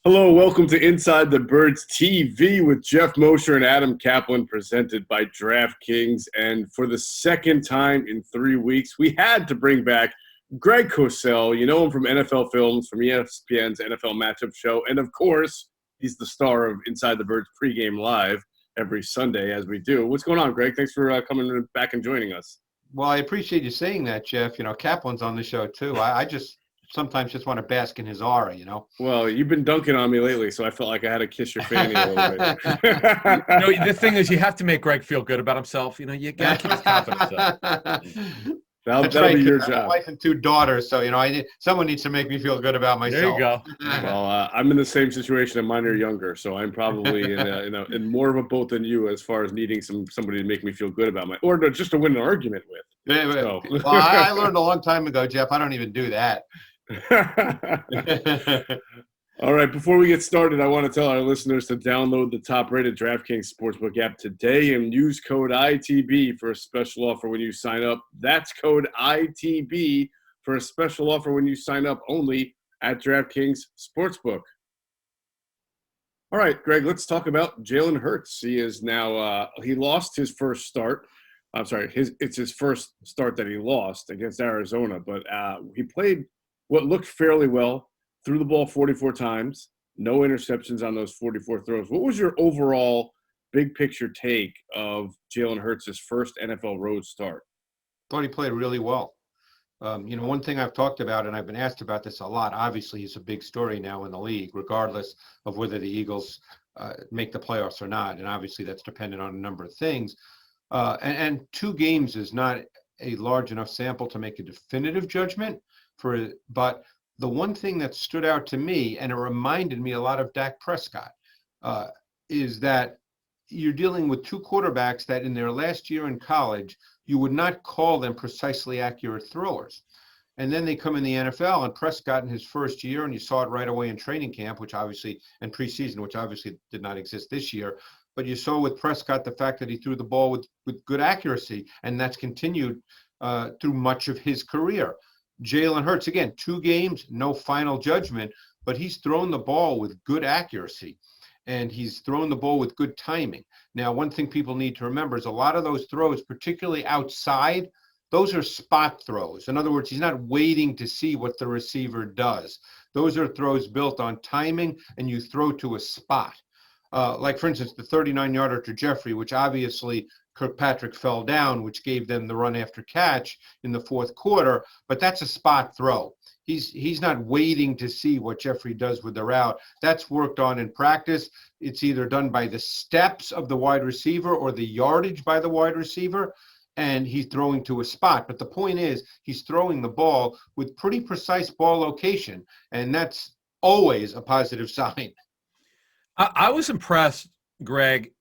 Hello, welcome to Inside the Birds TV with Geoff, Mosher, and Adam Caplan, presented by DraftKings. And for the second time in 3 weeks, we had to bring back Greg Cosell. You know him from NFL Films, from ESPN's NFL Matchup Show. And, of course, he's the star of Inside the Birds Pregame Live every Sunday, as we do. What's going on, Greg? Thanks for coming back and joining us. Well, I appreciate you saying that, Geoff. You know, Caplan's on the show, too. I sometimes just want to bask in his aura, you know. Well, you've been dunking on me lately, so I felt like I had to kiss your fanny a little bit. The thing is, you have to make Greg feel good about himself. You know, you got to keep his confidence up. That'll be your job. I have a wife and 2 daughters, so someone needs to make me feel good about myself. There you go. Well, I'm in the same situation, and mine are younger, so I'm probably in more of a boat than you as far as needing somebody to make me feel good about just to win an argument with. Well, I learned a long time ago, Geoff. I don't even do that. All right, before we get started, I want to tell our listeners to download the top-rated DraftKings Sportsbook app today and use code ITB for a special offer when you sign up. That's code ITB for a special offer when you sign up only at DraftKings Sportsbook. All right, Greg, let's talk about Jalen Hurts. He is now he lost his first start. I'm sorry, it's his first start that he lost against Arizona, but he played what looked fairly well. Threw the ball 44 times, no interceptions on those 44 throws. What was your overall big picture take of Jalen Hurts' first NFL road start? Thought he played really well. One thing I've talked about, and I've been asked about this a lot, obviously he's a big story now in the league, regardless of whether the Eagles make the playoffs or not. And obviously that's dependent on a number of things. And 2 games is not a large enough sample to make a definitive judgment but the one thing that stood out to me, and it reminded me a lot of Dak Prescott, is that you're dealing with 2 quarterbacks that in their last year in college, you would not call them precisely accurate throwers. And then they come in the NFL, and Prescott in his first year, and you saw it right away in training camp, and preseason, which obviously did not exist this year. But you saw with Prescott the fact that he threw the ball with good accuracy, and that's continued through much of his career. Jalen Hurts, again, 2 games, no final judgment, but he's thrown the ball with good accuracy, and he's thrown the ball with good timing. Now, one thing people need to remember is a lot of those throws, particularly outside, those are spot throws. In other words, he's not waiting to see what the receiver does. Those are throws built on timing, and you throw to a spot. Like, for instance, the 39-yarder to Jeffrey, which obviously Kirkpatrick fell down, which gave them the run after catch in the fourth quarter, but that's a spot throw. He's not waiting to see what Jeffrey does with the route. That's worked on in practice. It's either done by the steps of the wide receiver or the yardage by the wide receiver, and he's throwing to a spot. But the point is, he's throwing the ball with pretty precise ball location, and that's always a positive sign. I was impressed, Greg.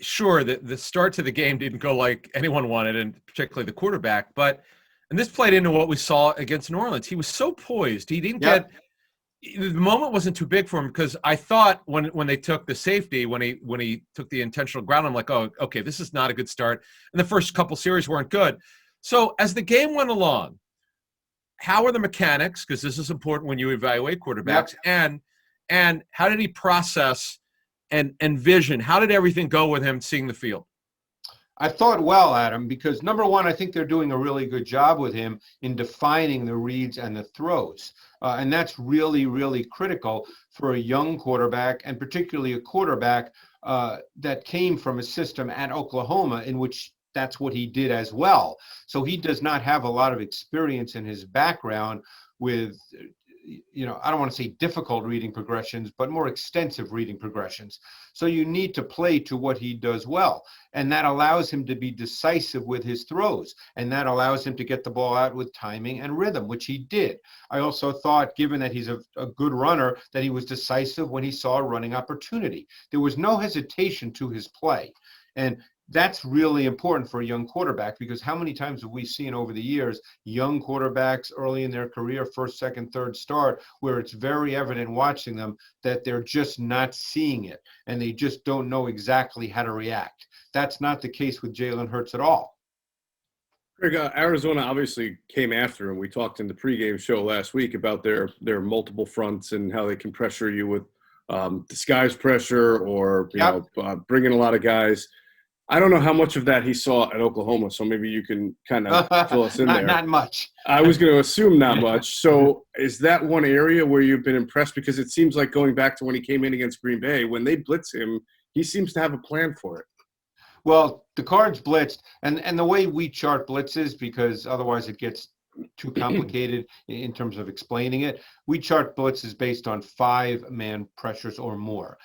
Sure, the start to the game didn't go like anyone wanted, and particularly the quarterback. And this played into what we saw against New Orleans. He was so poised. He didn't get the moment wasn't too big for him, because I thought when they took the safety, when he took the intentional ground, I'm like, oh, okay, this is not a good start. And the first couple series weren't good. So as the game went along, how are the mechanics? Because this is important when you evaluate quarterbacks, and how did he process and vision? How did everything go with him seeing the field? I thought well, Adam, because number one, I think they're doing a really good job with him in defining the reads and the throws. And that's really, really critical for a young quarterback, and particularly a quarterback that came from a system at Oklahoma in which that's what he did as well. So he does not have a lot of experience in his background with, I don't want to say difficult reading progressions, but more extensive reading progressions. So you need to play to what he does well. And that allows him to be decisive with his throws. And that allows him to get the ball out with timing and rhythm, which he did. I also thought, given that he's a good runner, that he was decisive when he saw a running opportunity. There was no hesitation to his play. And that's really important for a young quarterback, because how many times have we seen over the years young quarterbacks early in their career, first, second, third start, where it's very evident watching them that they're just not seeing it and they just don't know exactly how to react. That's not the case with Jalen Hurts at all. Greg, Arizona obviously came after him. We talked in the pregame show last week about their multiple fronts and how they can pressure you disguise pressure or Yep. bring in a lot of guys. I don't know how much of that he saw at Oklahoma, so maybe you can kind of fill us in there. Not much. I was going to assume not much. So is that one area where you've been impressed? Because it seems like going back to when he came in against Green Bay, when they blitz him, he seems to have a plan for it. Well, the Cards blitzed, and the way we chart blitzes, because otherwise it gets too complicated in terms of explaining it. We chart blitzes based on 5-man pressures or more.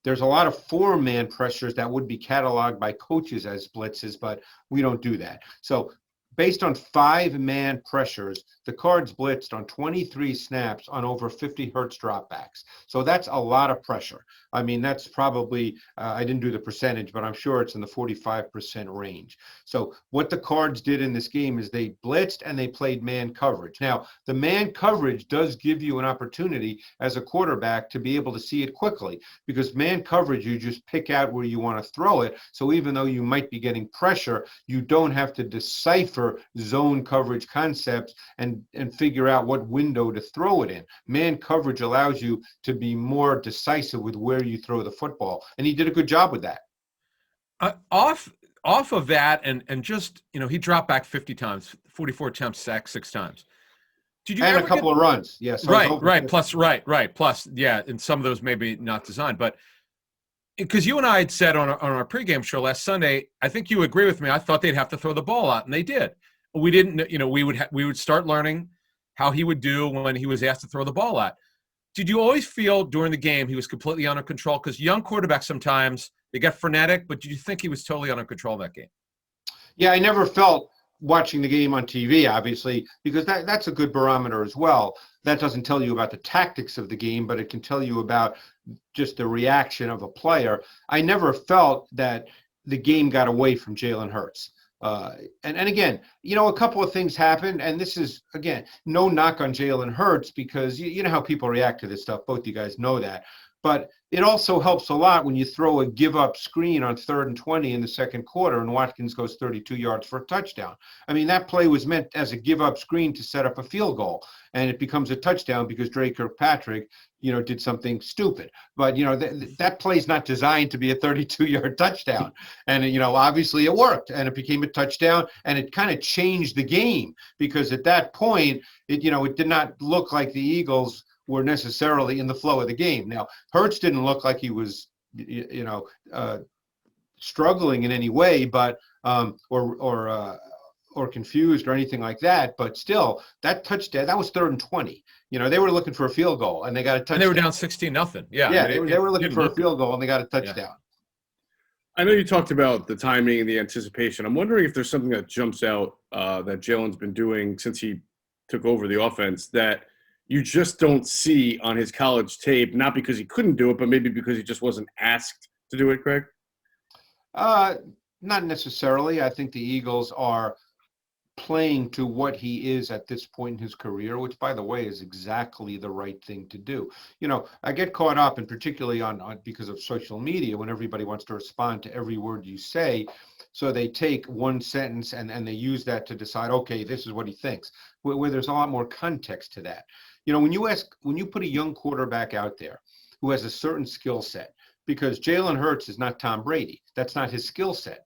There's a lot of 4-man pressures that would be cataloged by coaches as blitzes, but we don't do that. So based on 5-man pressures, the Cards blitzed on 23 snaps on over 50 Hurts dropbacks. So that's a lot of pressure. I mean, that's probably, I didn't do the percentage, but I'm sure it's in the 45% range. So what the Cards did in this game is they blitzed and they played man coverage. Now, the man coverage does give you an opportunity as a quarterback to be able to see it quickly, because man coverage, you just pick out where you want to throw it. So even though you might be getting pressure, you don't have to decipher zone coverage concepts and figure out what window to throw it in. Man coverage allows you to be more decisive with where you throw the football, and he did a good job with that. Off of that, and just, he dropped back 50 times, 44 attempts, sacked 6 times. Did you and ever a couple of runs? Yes. Yeah, right. Plus, yeah, and some of those maybe not designed, but because you and I had said on our pregame show last Sunday, I think you agree with me. I thought they'd have to throw the ball out, and they did. We didn't. We would start learning how he would do when he was asked to throw the ball out. Did you always feel during the game he was completely under control? Because young quarterbacks sometimes they get frenetic, but did you think he was totally under control that game? Yeah, I never felt, watching the game on TV, obviously, because that's a good barometer as well. That doesn't tell you about the tactics of the game, but it can tell you about just the reaction of a player. I never felt that the game got away from Jalen Hurts. And again, a couple of things happened, and this is, again, no knock on Jalen Hurts, because you know how people react to this stuff. Both you guys know that. But it also helps a lot when you throw a give-up screen on 3rd and 20 in the second quarter and Watkins goes 32 yards for a touchdown. I mean, that play was meant as a give-up screen to set up a field goal, and it becomes a touchdown because Dre Kirkpatrick, did something stupid. But, that play is not designed to be a 32-yard touchdown. And, obviously it worked, and it became a touchdown, and it kind of changed the game, because at that point, it did not look like the Eagles were necessarily in the flow of the game. Now, Hurts didn't look like he was, struggling in any way, but or confused or anything like that. But still, that touchdown, that was 3rd and 20. They were looking for a field goal, and they got a touchdown. And they were down 16-0. Yeah, yeah, they were looking for a field goal, and they got a touchdown. Yeah. I know you talked about the timing and the anticipation. I'm wondering if there's something that jumps out that Jalen's been doing since he took over the offense that you just don't see on his college tape, not because he couldn't do it, but maybe because he just wasn't asked to do it, Craig? Not necessarily. I think the Eagles are playing to what he is at this point in his career, which, by the way, is exactly the right thing to do. I get caught up, and particularly on because of social media, when everybody wants to respond to every word you say. So they take one sentence and they use that to decide, okay, this is what he thinks, where there's a lot more context to that. When you put a young quarterback out there who has a certain skill set, because Jalen Hurts is not Tom Brady, that's not his skill set,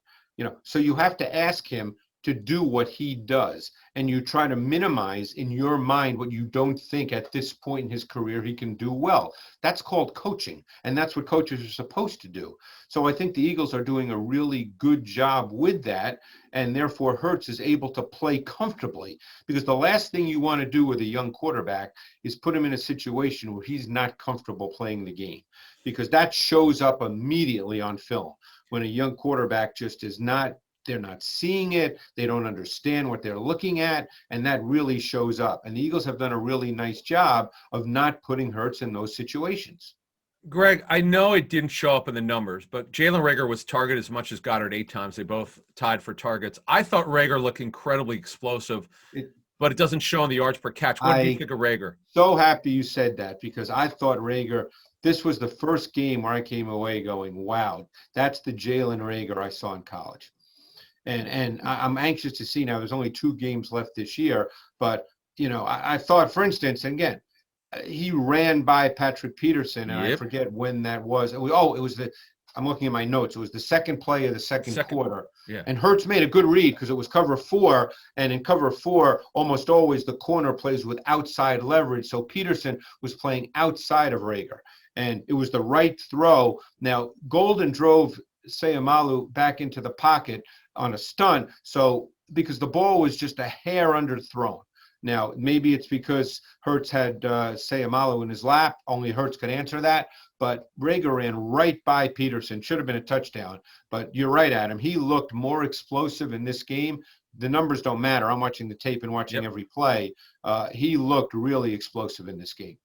so you have to ask him to do what he does, and you try to minimize in your mind what you don't think at this point in his career he can do well. That's called coaching, and that's what coaches are supposed to do. So I think the Eagles are doing a really good job with that, and therefore Hurts is able to play comfortably, because the last thing you want to do with a young quarterback is put him in a situation where he's not comfortable playing the game, because that shows up immediately on film when a young quarterback just is not. They're not seeing it. They don't understand what they're looking at, and that really shows up. And the Eagles have done a really nice job of not putting Hurts in those situations. Greg, I know it didn't show up in the numbers, but Jalen Reagor was targeted as much as Goddard 8 times. They both tied for targets. I thought Reagor looked incredibly explosive, but it doesn't show on the yards per catch. What do you think of Reagor? So happy you said that, because I thought Reagor, this was the first game where I came away going, wow, that's the Jalen Reagor I saw in college. And I'm anxious to see now. There's only 2 games left this year, but I thought, for instance, and again, he ran by Patrick Peterson, and I Yep. forget when that was. It was I'm looking at my notes. It was the second play of the second quarter. Yeah. And Hurts made a good read because it was cover 4. And in cover 4, almost always the corner plays with outside leverage. So Peterson was playing outside of Reagor. And it was the right throw. Now, Golden drove Sayamalu back into the pocket on a stunt. So because the ball was just a hair underthrown. Now, maybe it's because Hurts had Sayamalu in his lap. Only Hurts could answer that. But Reagor ran right by Peterson. Should have been a touchdown. But you're right, Adam. He looked more explosive in this game. The numbers don't matter. I'm watching the tape and watching every play. He looked really explosive in this game.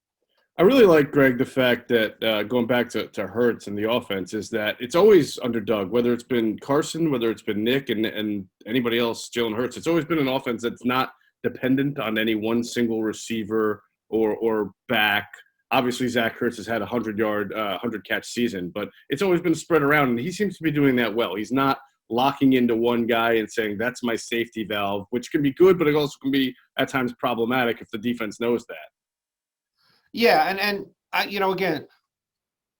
I really like, Greg, the fact that going back to Hurts and the offense is that it's always under Doug, whether it's been Carson, whether it's been Nick and anybody else, Jalen Hurts. It's always been an offense that's not dependent on any one single receiver or back. Obviously, Zach Ertz has had a 100-catch season, but it's always been spread around, and he seems to be doing that well. He's not locking into one guy and saying, that's my safety valve, which can be good, but it also can be at times problematic if the defense knows that. Yeah, and I, again,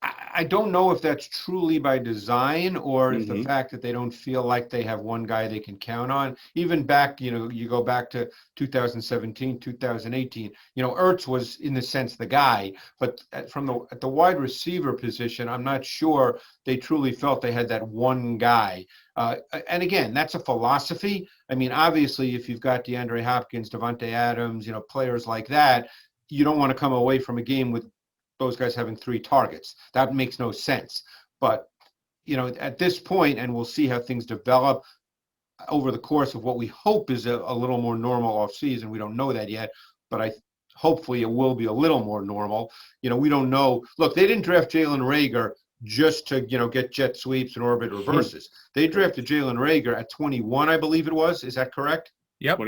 I don't know if that's truly by design or if the fact that they don't feel like they have one guy they can count on. Even back, you go back to 2017, 2018, Ertz was in the sense the guy, but at the wide receiver position, I'm not sure they truly felt they had that one guy. And again, that's a philosophy. I mean, obviously, if you've got DeAndre Hopkins, Devontae Adams, players like that, you don't want to come away from a game with those guys having 3 targets. That makes no sense. But, at this point, and we'll see how things develop over the course of what we hope is a little more normal offseason. We don't know that yet, but hopefully it will be a little more normal. We don't know. Look, they didn't draft Jalen Reagor just to, get jet sweeps and orbit reverses. They drafted Jalen Reagor at 21, I believe it was. Is that correct? Yep.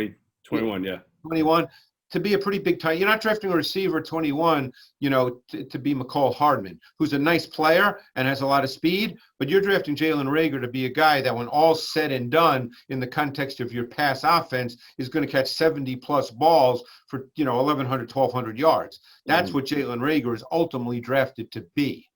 21, yeah. 21. To be a pretty big time. You're not drafting a receiver 21, to be McCall Hardman, who's a nice player and has a lot of speed, but you're drafting Jalen Reagor to be a guy that when all's said and done in the context of your pass offense is going to catch 70-plus balls for, 1,100, 1,200 yards. That's what Jalen Reagor is ultimately drafted to be.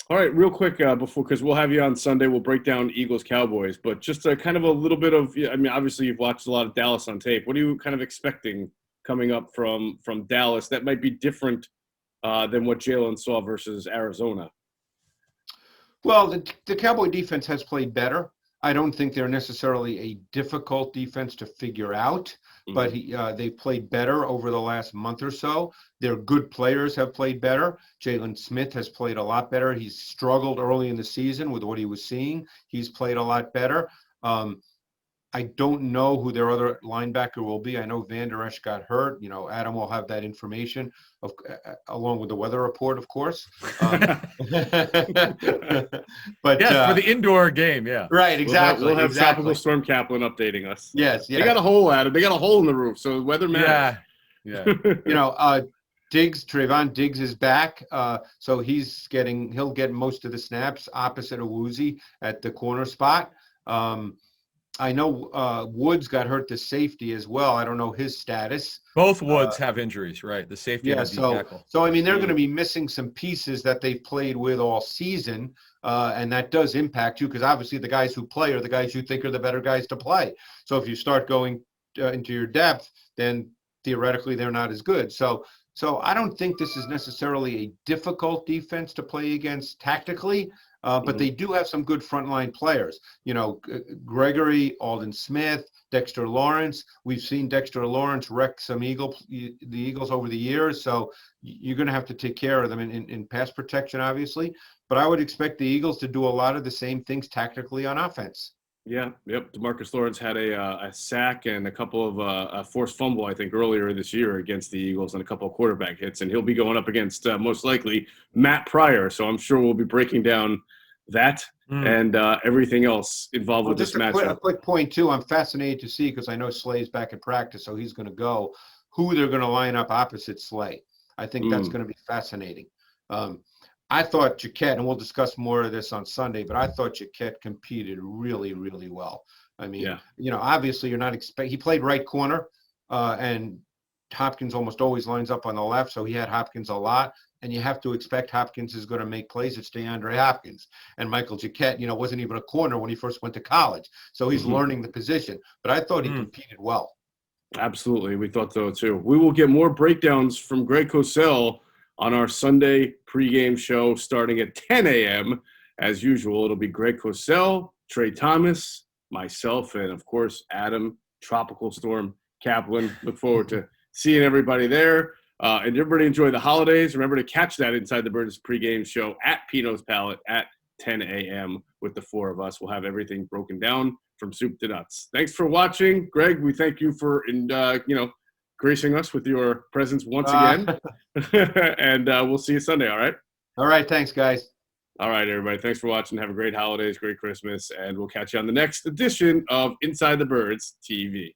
All right, real quick because we'll have you on Sunday. We'll break down Eagles-Cowboys, but just kind of a little bit of, obviously you've watched a lot of Dallas on tape. What are you kind of expecting coming up from Dallas that might be different than what Jalen saw versus Arizona? Well, the Cowboy defense has played better. I don't think they're necessarily a difficult defense to figure out, but they played better over the last month or so. Their good players have played better. Jalen Smith has played a lot better. He's struggled early in the season with what he was seeing. He's played a lot better. I don't know who their other linebacker will be. I know Van Der Esch got hurt. Adam will have that information along with the weather report, of course. But yes, for the indoor game, yeah. Right, exactly. We'll have Tropical Storm Kaplan updating us. Yes. They got a hole, Adam. They got a hole in the roof, so weather matters. Yeah. Trayvon Diggs is back, so he'll get most of the snaps opposite of Woozy at the corner spot. I know Woods got hurt to safety as well. I don't know his status. Both Woods have injuries, right? The safety and the D tackle. So I mean, they're going to be missing some pieces that they've played with all season, and that does impact you because obviously the guys who play are the guys you think are the better guys to play. So if you start going into your depth, then theoretically they're not as good. So I don't think this is necessarily a difficult defense to play against tactically. But they do have some good frontline players. Gregory, Aldon Smith, Dexter Lawrence. We've seen Dexter Lawrence wreck some the Eagles over the years. So you're going to have to take care of them in pass protection, obviously. But I would expect the Eagles to do a lot of the same things tactically on offense. Yeah, yep. DeMarcus Lawrence had a sack and a couple of a forced fumble, I think, earlier this year against the Eagles and a couple of quarterback hits. And he'll be going up against, most likely, Matt Pryor. So I'm sure we'll be breaking down that and everything else involved with this matchup. A quick point, too. I'm fascinated to see, because I know Slay's back in practice, so he's going to go, who they're going to line up opposite Slay. I think that's going to be fascinating. I thought Jaquette, and we'll discuss more of this on Sunday, but I thought Jaquette competed really, really well. I mean, obviously you're not he played right corner, and Hopkins almost always lines up on the left, so he had Hopkins a lot. And you have to expect Hopkins is going to make plays. It's DeAndre Hopkins. And Michael Jacquet, wasn't even a corner when he first went to college. So he's learning the position. But I thought he competed well. Absolutely. We thought so, too. We will get more breakdowns from Greg Cosell on our Sunday pregame show starting at 10 a.m. As usual, it'll be Greg Cosell, Trey Thomas, myself, and, of course, Adam, Tropical Storm Caplan. Look forward to seeing everybody there. And everybody enjoy the holidays. Remember to catch that Inside the Birds pregame show at Pino's Palette at 10 a.m. with the four of us. We'll have everything broken down from soup to nuts. Thanks for watching. Greg, we thank you for, gracing us with your presence once again. And we'll see you Sunday, all right? All right. Thanks, guys. All right, everybody. Thanks for watching. Have a great holidays, great Christmas, and we'll catch you on the next edition of Inside the Birds TV.